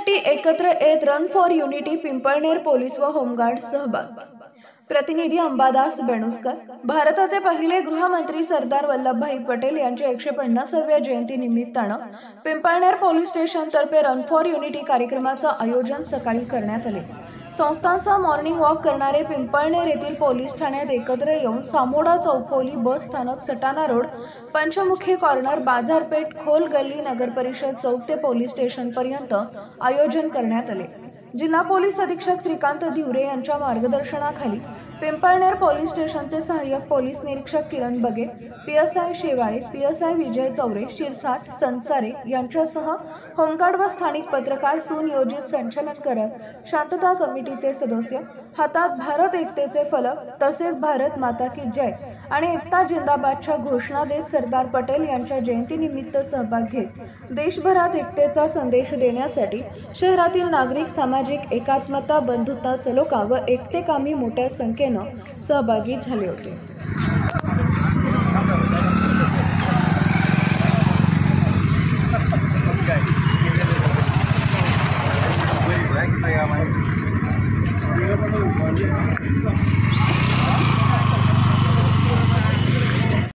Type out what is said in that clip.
देशासाठी एकत्र येत run for unity Pimpalner police व होमगार्ड सहभाग। प्रतिनिधी अंबादास बेणुस्कर। भारताचे पहिले गृहमंत्री सरदार वल्लभभाई पटेल यांच्या 150व्या जयंती निमित्तानं पिंपळनेर पोलीस स्टेशन तर्फे रन फॉर युनिटी कार्यक्रमाचं आयोजन सकाळी करण्यात आले। संस्थांसह मॉर्निंग वॉक करणारे पिंपळनेर येथील पोलीस ठाण्यात एकत्र येऊन सामोडा चौफुली बस स्थानक, सटाणा रोड, पंचमुखी कॉर्नर, बाजारपेठ, खोल गल्ली, नगर परिषद चौक ते पोलीस स्टेशन पर्यंत आयोजन करण्यात आले। जिल्हा पोलीस अधीक्षक श्रीकांत धिवरे यांच्या मार्गदर्शनाखाली पिंपळनेर पोलीस स्टेशनचे सहाय्यक पोलीस निरीक्षक किरण बगे, पीएसआय शेवाळे, पीएसआय विजय चौरे, शिरसाट, संसारे यांच्यासह होमगार्ड व स्थानिक पत्रकार सुनियोजित संचलन करत शांतता कमिटीचे सदस्य हातात भारत एकतेचे फलक तसेच भारत माता की जय आणि एकता जिंदाबादच्या घोषणा देत सरदार पटेल यांच्या जयंतीनिमित्त सहभाग घेत देशभरात एकतेचा संदेश देण्यासाठी शहरातील नागरिक सामाजिक एकात्मता, बंधुता, सलोखा व एकतेकामी मोठ्या संख्येने सहभागी झाले होते। Gracias.